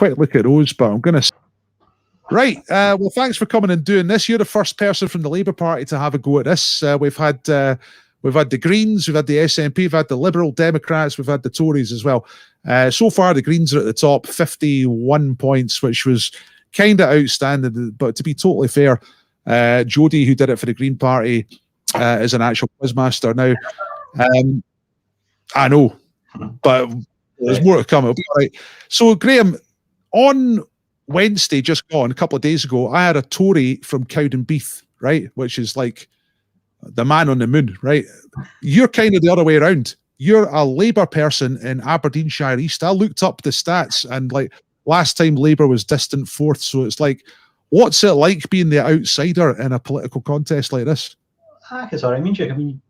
quick look at those, but I'm going to... Right. Well, thanks for coming and doing this. You're the first person from the Labour Party to have a go at this. We've had the Greens, we've had the SNP, we've had the Liberal Democrats, we've had the Tories as well. So far, the Greens are at the top, 51 points, which was kind of outstanding. But to be totally fair, Jodie, who did it for the Green Party, is an actual quizmaster now. I know, but there's more to come. It'll be all right. So, Graeme, on Wednesday, just gone, a couple of days ago, I had a Tory from Cowdenbeath, right, which is like the man on the moon, right? You're kind of the other way around. You're a Labour person in Aberdeenshire East. I looked up the stats, and like last time Labour was distant fourth. So it's like, what's it like being the outsider in a political contest like this? Sorry, I mean,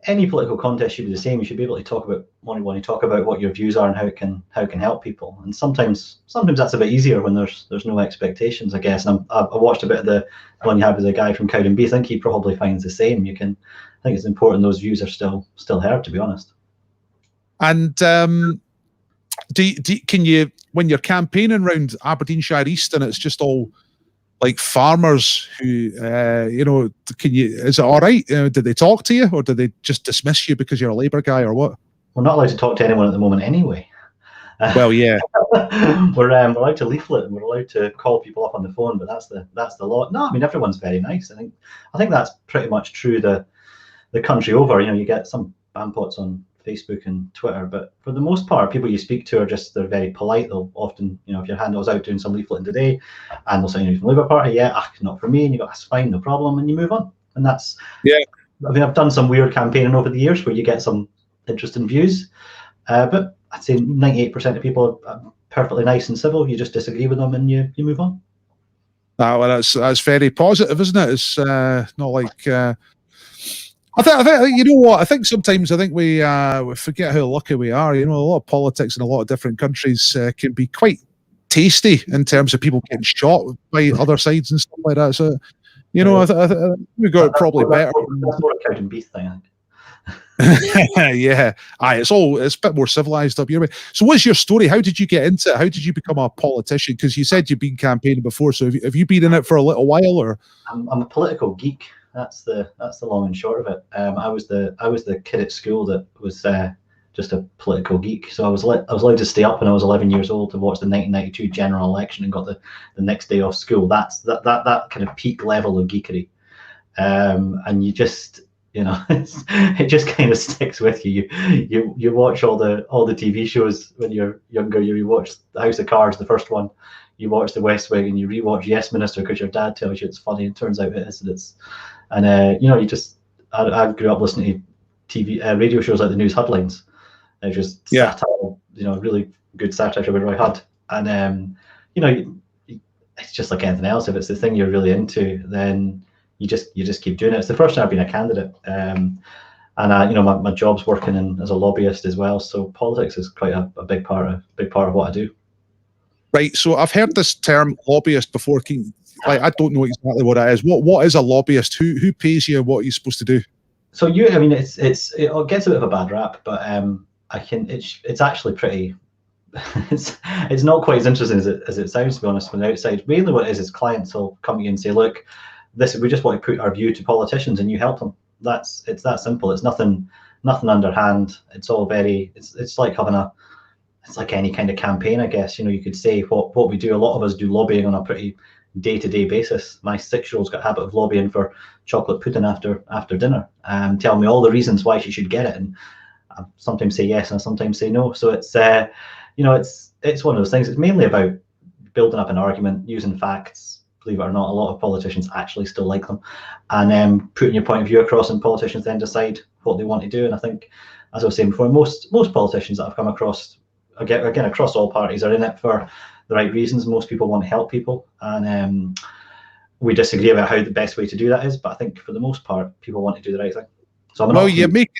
any political contest should be the same. You should be able to talk about what your views are and how it can help people. And sometimes that's a bit easier when there's no expectations, I guess. And I watched a bit of the one you had with the guy from Cowdenbeath. I think he probably finds the same. I think it's important those views are still heard, to be honest. And can you, when you're campaigning around Aberdeenshire East and it's just all like farmers who, is it all right? Did they talk to you, or did they just dismiss you because you're a Labour guy, or what? We're not allowed to talk to anyone at the moment anyway. Well, yeah. We're allowed to leaflet and we're allowed to call people up on the phone, but that's the law. No, I mean, everyone's very nice. I think that's pretty much true the country over. You get some bampots on Facebook and Twitter, but for the most part, people you speak to they're very polite. They'll often, if your hand was out doing some leafleting today, and they'll say you're from the Labour Party, not for me, and you go, that's fine, no problem, and you move on. And that's, I mean, I've done some weird campaigning over the years where you get some interesting views, but I'd say 98% of people are perfectly nice and civil. You just disagree with them and you move on. Well, that's very positive, isn't it? It's not like. I think you know what? I think sometimes we forget how lucky we are. A lot of politics in a lot of different countries can be quite tasty in terms of people getting shot by other sides and stuff like that. So, I think we got it probably better. That's more a Cowdenbeath thing, I think. Yeah, it's a bit more civilized up your way. So, what's your story? How did you get into it? How did you become a politician? Because you said you've been campaigning before. So, have you been in it for a little while, or? I'm a political geek. That's the long and short of it. I was the kid at school that was just a political geek. So I was allowed to stay up when I was 11 years old to watch the 1992 general election and got the next day off school. That's that kind of peak level of geekery, and you just it just kind of sticks with you. You watch all the TV shows when you're younger. You rewatch The House of Cards, the first one. You watch The West Wing, and you rewatch Yes Minister because your dad tells you it's funny. And it turns out it is. And I grew up listening to TV radio shows like the News Headlines. They're just satire, really good satire with Roy Hudd. And it's just like anything else. If it's the thing you're really into, then you just keep doing it. It's the first time I've been a candidate, and my job's working as a lobbyist as well. So politics is quite a big part of what I do. Right. So I've heard this term lobbyist before. I don't know exactly what it is. What is a lobbyist? Who pays you? What are you supposed to do? So it gets a bit of a bad rap, but it's actually pretty. It's not quite as interesting as it sounds, to be honest, from the outside. Mainly what it is clients will come to you and say, look, we just want to put our view to politicians and you help them. It's that simple. It's nothing underhand. It's all very. It's like having it's like any kind of campaign, I guess. You could say what we do. A lot of us do lobbying on a pretty day-to-day basis. My 6-year-old's got a habit of lobbying for chocolate pudding after dinner, telling me all the reasons why she should get it, and I sometimes say yes and I sometimes say no. So it's it's one of those things. It's mainly about building up an argument, using facts. Believe it or not, a lot of politicians actually still like them, and putting your point of view across, and politicians then decide what they want to do. And I think, as I was saying before, most politicians that I've come across, again across all parties, are in it for the right reasons. Most people want to help people, and we disagree about how the best way to do that is. But I think for the most part, people want to do the right thing. So you make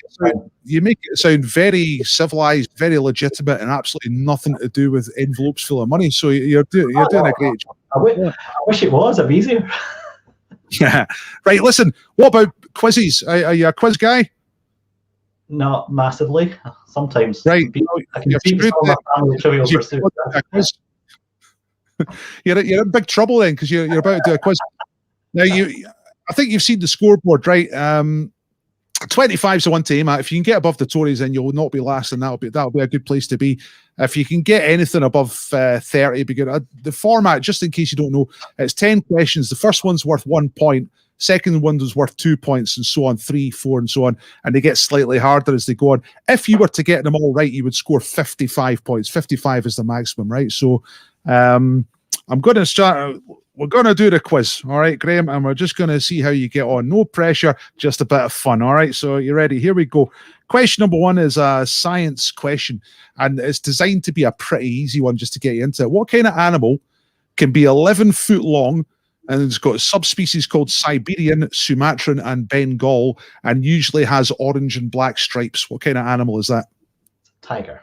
it sound very civilized, very legitimate, and absolutely nothing to do with envelopes full of money. So you're doing a great job. I wish it was. It'd be easier. Yeah. Right. Listen. What about quizzes? Are you a quiz guy? Not massively. Sometimes. Right. I can see some of my family trivial pursuits. you're in big trouble then, because you're about to do a quiz. Now I think you've seen the scoreboard, right? 25 is the one to aim at. If you can get above the Tories, then you'll not be last, and that'll be a good place to be. If you can get anything above 30, be good. The format, just in case you don't know, it's 10 questions. The first one's worth 1 point. Second one was worth 2 points, and so on, 3, 4, and so on. And they get slightly harder as they go on. If you were to get them all right, you would score 55 points. 55 is the maximum, right? So I'm going to start. We're going to do the quiz, all right, Graeme, and we're just going to see how you get on. No pressure, just a bit of fun, all right? So you ready? Here we go. Question number 1 is a science question, and it's designed to be a pretty easy one just to get you into it. What kind of animal can be 11 foot long, and it's got a subspecies called Siberian, Sumatran, and Bengal, and usually has orange and black stripes? What kind of animal is that? Tiger.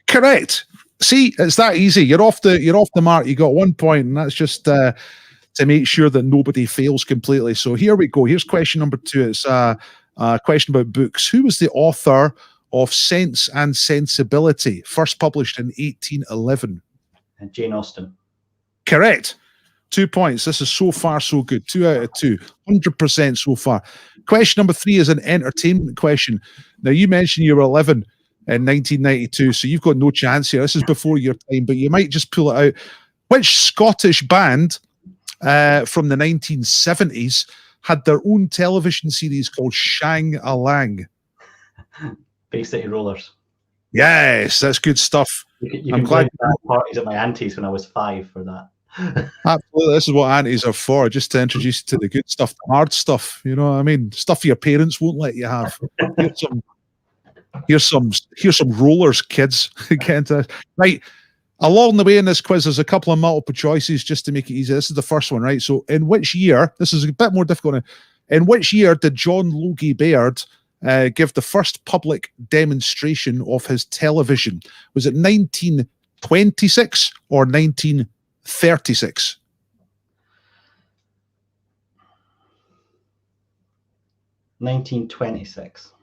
Correct. See, it's that easy. You're off the mark. You got 1 point, and that's just to make sure that nobody fails completely. So here we go. Here's question number 2. It's a question about books. Who was the author of Sense and Sensibility, first published in 1811? Jane Austen. Correct. 2 points. This is so far so good. 2 out of 2. 100% so far. Question number 3 is an entertainment question. Now, you mentioned you were 11 in 1992, so you've got no chance here. This is before your time, but you might just pull it out. Which Scottish band from the 1970s had their own television series called Shang-a-Lang? Bay City Rollers. Yes, that's good stuff. I'm glad parties at my auntie's when I was 5 for that. Absolutely, this is what aunties are for, just to introduce you to the good stuff, the hard stuff. You know what I mean? Stuff your parents won't let you have. Here's some rollers, kids. Right. Along the way in this quiz, there's a couple of multiple choices just to make it easy. This is the first one, right? So in which year, this is a bit more difficult now, in which year did John Logie Baird give the first public demonstration of his television? Was it 1926 or 1936? 1926.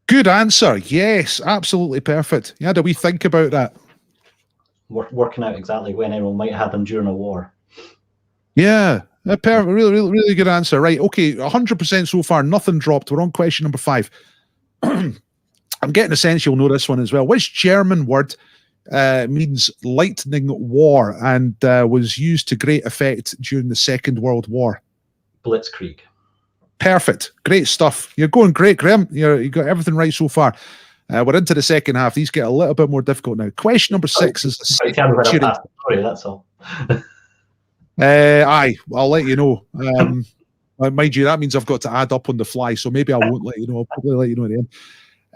Good answer. Yes, absolutely perfect. You had a wee think about that. Working out exactly when everyone might have them during a war. Yeah, perfect. Really good answer. Right. Okay, 100% so far. Nothing dropped. We're on question number 5. I'm getting a sense you'll know this one as well. Which German word means lightning war and was used to great effect during the Second World War? Blitzkrieg. Perfect. Great stuff. You're going great, Graeme. You got everything right so far. We're into the second half. These get a little bit more difficult now. Question number 6 is the century. That's all. Aye, I'll let you know. Mind you, that means I've got to add up on the fly, so maybe I won't let you know. I'll probably let you know at the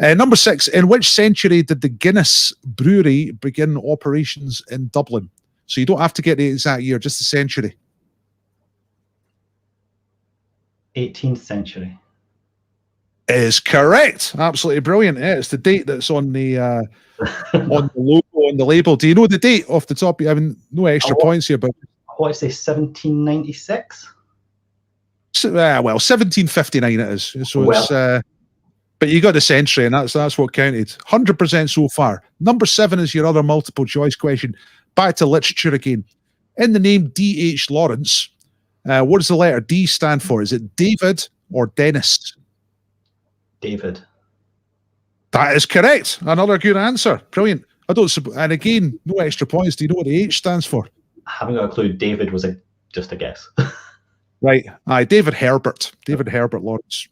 end. Number 6, in which century did the Guinness Brewery begin operations in Dublin? So you don't have to get the exact year, just the century. 18th century. Is correct. Absolutely brilliant. Yeah, it's the date that's on the on the logo, on the label. Do you know the date off the top? I mean, no extra points here, but what I say, 1796. Well, 1759 it is. So it's but you got the century, and that's what counted. 100% so far. Number 7 is your other multiple choice question. Back to literature again. In the name D.H. Lawrence, what does the letter D stand for? Is it David or Dennis? David. That is correct. Another good answer. Brilliant. And again, no extra points. Do you know what the H stands for? I haven't got a clue. David was just a guess. Right. Aye, David Herbert. David Herbert Lawrence.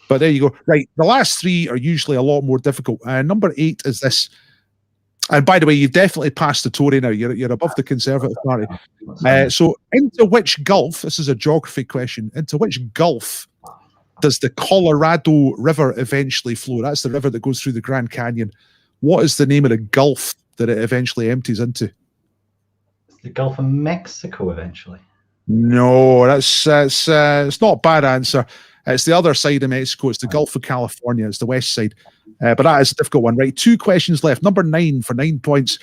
But there you go. Right. The last 3 are usually a lot more difficult. Number 8 is this. And by the way, you've definitely passed the Tory now. You're above the Conservative Party. So into which gulf, this is a geography question, into which gulf does the Colorado River eventually flow? That's the river that goes through the Grand Canyon. What is the name of the gulf that it eventually empties into? It's the Gulf of Mexico eventually. No, it's not a bad answer. It's the other side of Mexico. It's the Gulf of California. It's the west side. But that is a difficult one, right? 2 questions left. Number 9 for 9 points.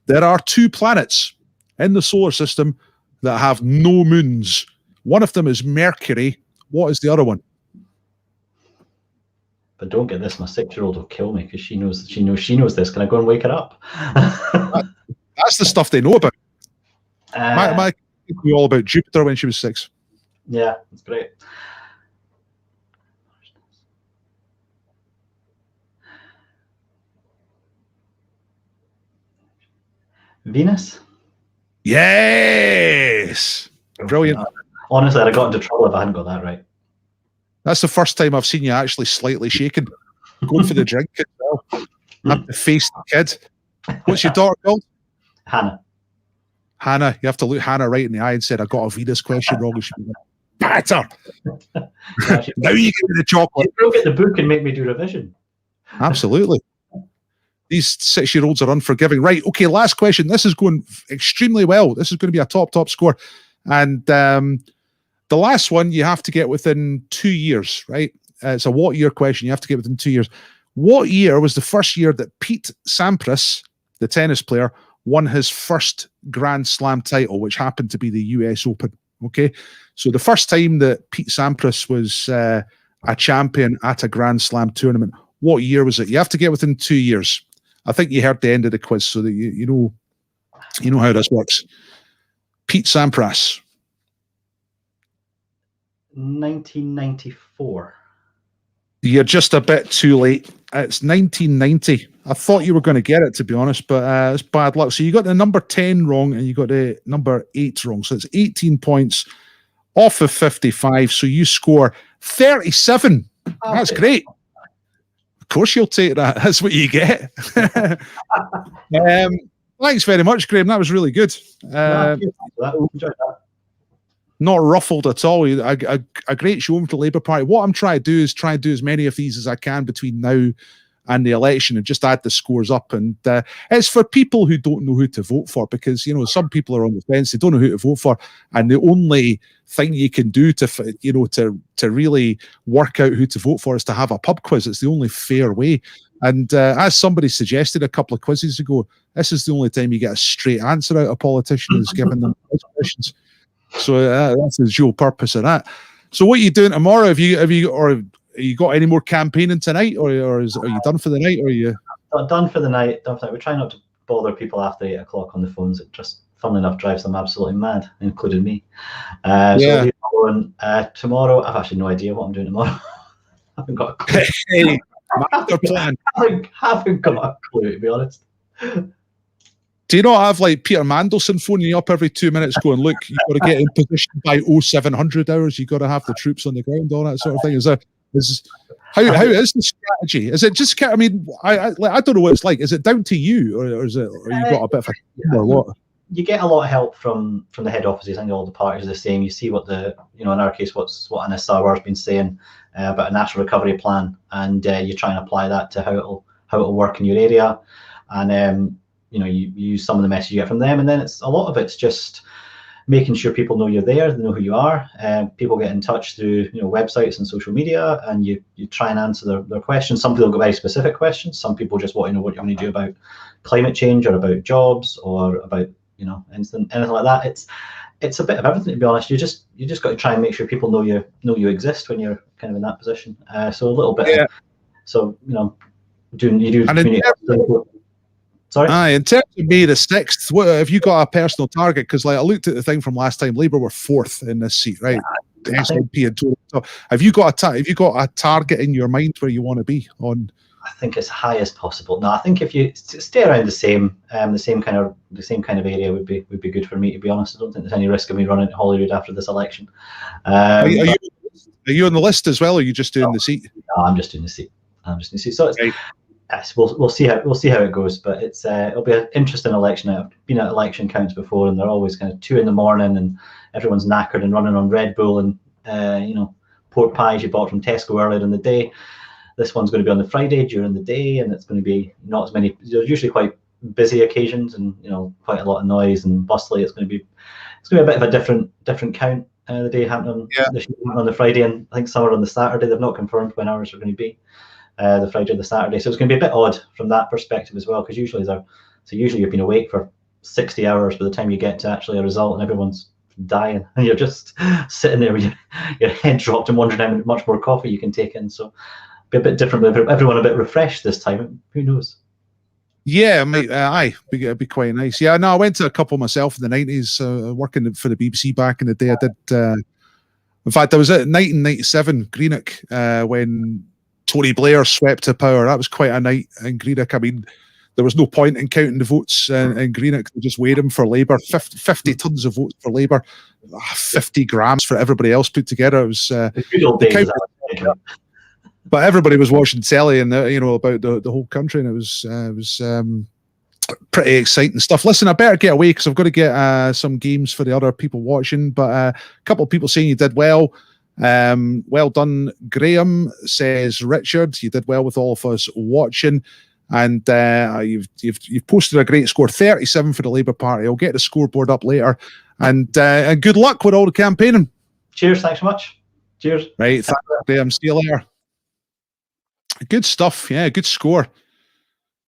There are 2 planets in the solar system that have no moons. One of them is Mercury. What is the other one? But don't get this. My 6-year-old will kill me because she knows this. Can I go and wake her up? That's the stuff they know about. My kid knew all about Jupiter when she was 6. Yeah, that's great. Venus? Yes! Brilliant. Honestly, I'd have got into trouble if I hadn't got that right. That's the first time I've seen you actually slightly shaken. Going for the drink as well. Have to face the kid. What's your daughter called? Hannah. Hannah. You have to look Hannah right in the eye and said, I got a Venus question wrong. And she'd be like, better. Now you give me the chocolate. She'll get the book and make me do revision. Absolutely. These 6-year-olds are unforgiving. Right. Okay. Last question. This is going extremely well. This is going to be a top score. And the last one you have to get within 2 years, right? It's a what year question. You have to get within 2 years. What year was the first year that Pete Sampras, the tennis player, won his first Grand Slam title, which happened to be the US Open? Okay. So the first time that Pete Sampras was a champion at a Grand Slam tournament, what year was it? You have to get within 2 years. I think you heard the end of the quiz, so that you know how this works. Pete Sampras. 1994. You're just a bit too late. It's 1990. I thought you were going to get it, to be honest, but it's bad luck. So you got the number 10 wrong and you got the number 8 wrong. So it's 18 points off of 55. So you score 37. That's great. Of course you'll take that. That's what you get. Thanks very much, Graeme. That was really good. Enjoyed that. Not ruffled at all. A great show for the Labour Party. What I'm trying to do is try and do as many of these as I can between now and the election and just add the scores up. And it's for people who don't know who to vote for, because, you know, some people are on the fence. They don't know who to vote for. And the only thing you can do to really work out who to vote for is to have a pub quiz. It's the only fair way. And as somebody suggested a couple of quizzes ago, this is the only time you get a straight answer out of a politician is giving them questions. So that's the dual purpose of that. So what are you doing tomorrow? Have you got any more campaigning tonight, or are you done for the night? Or are you done for the night? We try not to bother people after 8 o'clock on the phones. It just, funnily enough, drives them absolutely mad, including me. So we'll tomorrow. I've actually no idea what I'm doing tomorrow. I haven't got a clue. Hey, master plan. I haven't got a clue, to be honest. Do you not have like Peter Mandelson phoning you up every 2 minutes going, look, you've got to get in position by 0700 hours, you've got to have the troops on the ground, all that sort of thing? How is the strategy? Is it just, I mean, I don't know what it's like. Is it down to you, or is it, or you got a bit of a team, or what? You get a lot of help from the head offices. I think all the parties are the same. You see what in our case, what Anna Sarwar's been saying about a national recovery plan, and you try and apply that to how it'll work in your area, and you use some of the message you get from them, and then a lot of it's just making sure people know you're there, they know who you are. People get in touch through websites and social media, and you try and answer their questions. Some people get very specific questions. Some people just want to know what you're going to do about climate change, or about jobs, or about anything like that. It's a bit of everything, to be honest. You just got to try and make sure people know you exist when you're kind of in that position. So a little bit. Yeah. So do community. Sorry? In terms of May the 6th, what have you got a personal target? Because I looked at the thing from last time. Labour were 4th in this seat, right? SNP and total. So have you got a target in your mind where you want to be on? I think as high as possible. No, I think if you stay around the same kind of area would be good for me, to be honest. I don't think there's any risk of me running to Holyrood after this election. Are you on the list as well, or are you just doing the seat? No, I'm just doing the seat. So it's. Right. Yes, we'll see how it goes, but it'll be an interesting election. I've been at election counts before, and they're always kind of 2 a.m, and everyone's knackered and running on Red Bull and pork pies you bought from Tesco earlier in the day. This one's going to be on the Friday during the day, and it's going to be not as many. There's usually quite busy occasions, and quite a lot of noise and bustly. It's going to be a bit of a different count. The day happening on the Friday, and I think some are on the Saturday. They've not confirmed when ours are going to be. The Friday or the Saturday, so it's going to be a bit odd from that perspective as well, because usually you've been awake for 60 hours by the time you get to actually a result, and everyone's dying, and you're just sitting there with your head dropped and wondering how much more coffee you can take in. So be a bit different, but everyone a bit refreshed this time. Who knows? Yeah, mate, aye, it'd be quite nice. Yeah, no, I went to a couple myself in the 90s, working for the BBC back in the day. I did. In fact, I was at 1997 Greenock when Tony Blair swept to power. That was quite a night in Greenock. I mean, there was no point in counting the votes in Greenock. They just weighed them for Labour. 50 tons of votes for Labour, 50 grams for everybody else put together. It was The good old days. but everybody was watching telly and about the whole country, and it was pretty exciting stuff. Listen, I better get away because I've got to get some games for the other people watching. But a couple of people saying you did well. Well done, Graham, says Richard. You did well with all of us watching, and you've posted a great score, 37 for the Labour Party. I'll get the scoreboard up later, and good luck with all the campaigning. Cheers, thanks so much. Cheers. Right, thanks, Graham. See you later. Good stuff. Yeah, good score.